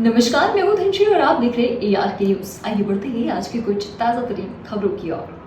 नमस्कार, मैं हूं धनश्री और आप देख रहे हैं ARK न्यूज। आइए बढ़ते हैं आज की कुछ ताजा तरीन खबरों की ओर।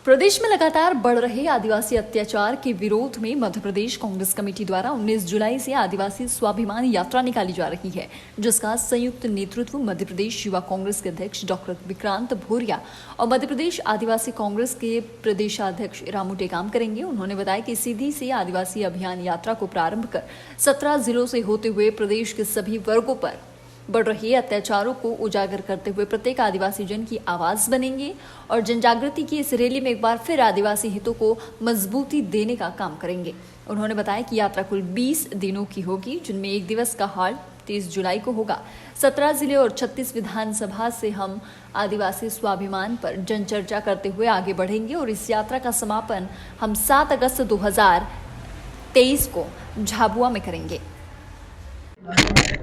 प्रदेश में लगातार बढ़ रहे आदिवासी अत्याचार के विरोध में मध्य प्रदेश कांग्रेस कमेटी द्वारा 19 जुलाई से आदिवासी स्वाभिमान यात्रा निकाली जा रही है, जिसका संयुक्त नेतृत्व मध्य प्रदेश युवा कांग्रेस के अध्यक्ष डॉक्टर विक्रांत भोरिया और मध्य प्रदेश आदिवासी कांग्रेस के प्रदेशाध्यक्ष रामू टेकाम करेंगे। उन्होंने बताया कि सीधी से आदिवासी अभियान यात्रा को प्रारंभ कर 17 जिलों से होते हुए प्रदेश के सभी वर्गों पर बढ़ रहे अत्याचारों को उजागर करते हुए प्रत्येक आदिवासी जन की आवाज बनेंगे और जनजागृति की इस रैली में एक बार फिर आदिवासी हितों को मजबूती देने का काम करेंगे। उन्होंने बताया कि यात्रा कुल 20 दिनों की होगी, जिनमें एक दिवस का हाल्ट 30 जुलाई को होगा। 17 जिले और 36 विधानसभा से हम आदिवासी स्वाभिमान पर जनचर्चा करते हुए आगे बढ़ेंगे और इस यात्रा का समापन हम 7 अगस्त 2023 को झाबुआ में करेंगे।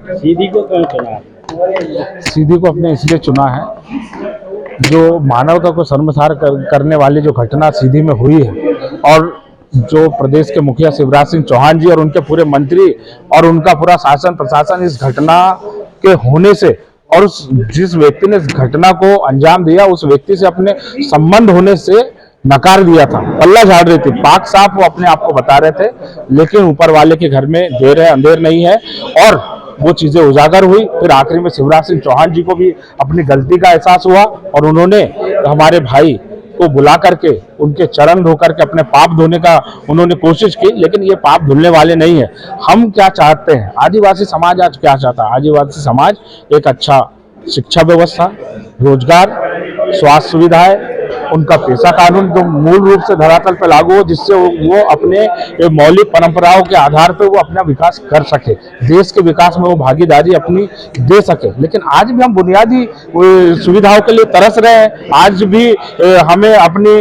सीधी को क्यों चुना? सीधी को अपने इसलिए चुना है, जो मानवता को शर्मसार करने वाली जो घटना सीधी में हुई है और जो प्रदेश के मुखिया शिवराज सिंह चौहान जी और उनके पूरे मंत्री और उनका पूरा शासन प्रशासन इस घटना के होने से और जिस व्यक्ति ने इस घटना को अंजाम दिया उस व्यक्ति से अपने संबंध होने से नकार दिया था। पल्ला झाड़ रही थी, पाक साफ वो अपने आप को बता रहे थे, लेकिन ऊपर वाले के घर में देर है अंधेर नहीं है और वो चीजें उजागर हुई। फिर आखिरी में शिवराज सिंह चौहान जी को भी अपनी गलती का एहसास हुआ और उन्होंने हमारे भाई को बुला करके उनके चरण धो करके अपने पाप धोने का उन्होंने कोशिश की, लेकिन ये पाप धुलने वाले नहीं है। हम क्या चाहते हैं, आदिवासी समाज आज क्या चाहता है? आदिवासी समाज एक अच्छा शिक्षा व्यवस्था, रोजगार, स्वास्थ्य सुविधाएं, उनका पेशा कानून जो मूल रूप से धरातल पर लागू हो, जिससे वो अपने मौलिक परंपराओं के आधार पर वो अपना विकास कर सके, देश के विकास में वो भागीदारी अपनी दे सके। लेकिन आज भी हम बुनियादी सुविधाओं के लिए तरस रहे हैं। आज भी हमें अपनी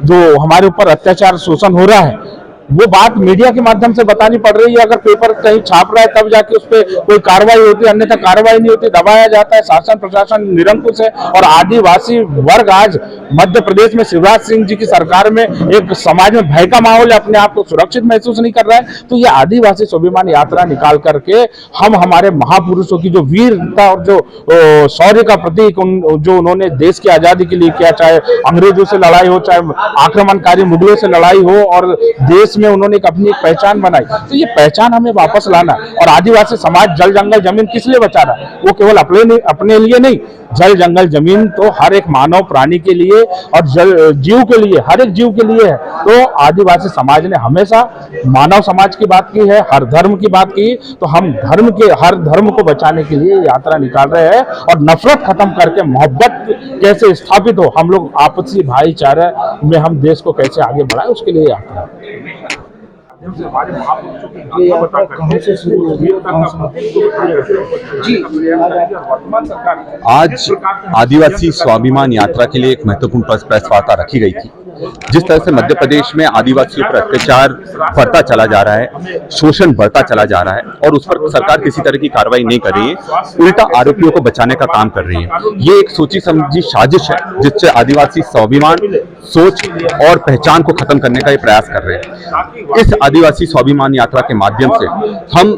जो हमारे ऊपर अत्याचार शोषण हो रहा है वो बात मीडिया के माध्यम से बतानी पड़ रही है। अगर पेपर कहीं छाप रहा है तब जाके उस पर कोई कार्रवाई होती है, अन्यथा कार्रवाई नहीं होती, दबाया जाता है। शासन प्रशासन निरंकुश है और आदिवासी वर्ग आज मध्य प्रदेश में शिवराज सिंह जी की सरकार में एक समाज में भय का माहौल है, अपने आप को सुरक्षित महसूस नहीं कर रहा है। तो ये आदिवासी स्वाभिमान यात्रा निकाल करके हम हमारे महापुरुषों की जो वीरता और जो शौर्य का प्रतीक जो उन्होंने देश की आजादी के लिए किया, चाहे अंग्रेजों से लड़ाई हो, चाहे आक्रमणकारी मुगलों से लड़ाई हो, और देश में उन्होंने अपनी एक पहचान बनाई, तो ये पहचान हमें वापस लाना है। और आदिवासी समाज जल जंगल जमीन किस लिए बचा रहा है? वो केवल अपने लिए नहीं, जल जंगल जमीन तो हर एक मानव प्राणी के लिए और जीव के लिए, हर एक जीव के लिए है। तो आदिवासी समाज ने हमेशा मानव समाज की बात की है, हर धर्म की बात की, तो हम हर धर्म को बचाने के लिए यात्रा निकाल रहे हैं और नफरत खत्म करके मोहब्बत कैसे स्थापित हो, हम लोग आपसी भाईचारे में हम देश को कैसे आगे बढ़ाए, उसके लिए यात्रा। आज आदिवासी स्वाभिमान यात्रा के लिए एक महत्वपूर्ण प्रेस वार्ता रखी गई थी। जिस तरह से मध्य प्रदेश में आदिवासियों पर अत्याचार बढ़ता चला जा रहा है, शोषण बढ़ता चला जा रहा है और उस पर सरकार किसी तरह की कार्रवाई नहीं कर रही है, उल्टा आरोपियों को बचाने का काम कर रही है। ये एक सोची समझी साजिश है जिससे आदिवासी स्वाभिमान, सोच और पहचान को खत्म करने का ये प्रयास कर रहे हैं। इस आदिवासी स्वाभिमान यात्रा के माध्यम से हम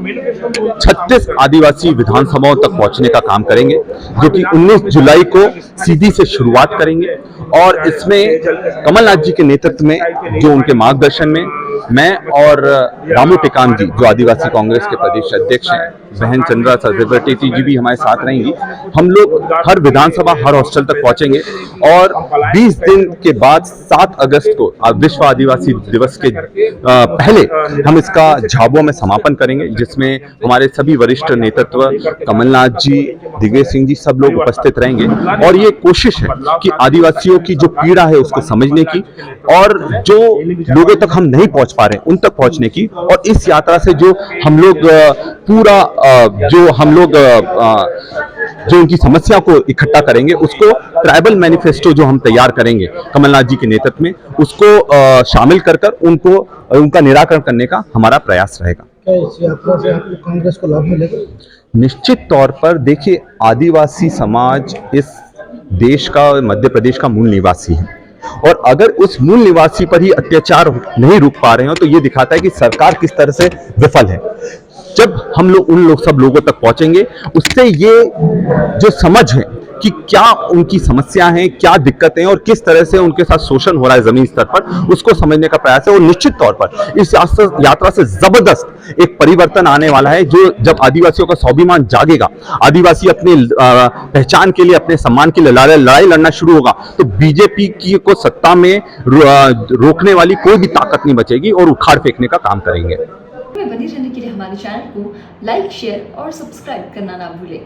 36 आदिवासी विधानसभाओं तक पहुंचने का काम करेंगे, जो कि 19 जुलाई को सीधी से शुरुआत करेंगे। और इसमें कमलनाथ जी के नेतृत्व में, जो उनके मार्गदर्शन में मैं और रामू टेकाम जी, जो आदिवासी कांग्रेस के प्रदेश अध्यक्ष हैं, बहन चंद्रा सरदेवती जी भी हमारे साथ रहेंगी। हम लोग हर विधानसभा, हर हॉस्टल तक पहुंचेंगे और 20 दिन के बाद 7 अगस्त को विश्व आदिवासी दिवस के पहले हम इसका झाबुआ में समापन करेंगे, जिसमें हमारे सभी वरिष्ठ नेतृत्व, कमलनाथ जी, दिग्विजय सिंह जी, सब लोग उपस्थित रहेंगे। और ये कोशिश है कि आदिवासियों की जो पीड़ा है उसको समझने की और जो लोगों तक हम नहीं पहुंच पा रहे उन तक पहुंचने की। और इस यात्रा से जो हम लोग जो उनकी समस्या को इकट्ठा करेंगे, उसको ट्राइबल मैनिफेस्टो जो हम तैयार करेंगे कमलनाथ जी के नेतृत्व में, उसको शामिल कर उनका निराकरण करने का हमारा प्रयास रहेगा। क्या इस यात्रा से आपको कांग्रेस को लाभ मिलेगा? निश्चित तौर पर देखिए, आदिवासी समाज इस देश का, मध्य प्रदेश का मूल निवासी है और अगर उस मूल निवासी पर ही अत्याचार नहीं रुक पा रहे हो तो ये दिखाता है कि सरकार किस तरह से विफल है। जब हम लोग उन लोग सब लोगों तक पहुंचेंगे, उससे ये जो समझ है कि क्या उनकी समस्या है, क्या दिक्कतें हैं और किस तरह से उनके साथ शोषण हो रहा है जमीन स्तर पर, उसको समझने का प्रयास है। और निश्चित तौर पर इस यात्रा से जबरदस्त एक परिवर्तन आने वाला है, जो जब आदिवासियों का स्वाभिमान जागेगा, आदिवासी अपनी पहचान के लिए, अपने सम्मान के लिए लड़ाई लड़ना शुरू होगा, तो बीजेपी की को सत्ता में रोकने वाली कोई भी ताकत नहीं बचेगी और उखाड़ फेंकने का काम करेंगे। में बने रहने के लिए हमारे चैनल को लाइक, शेयर और सब्सक्राइब करना ना भूलें।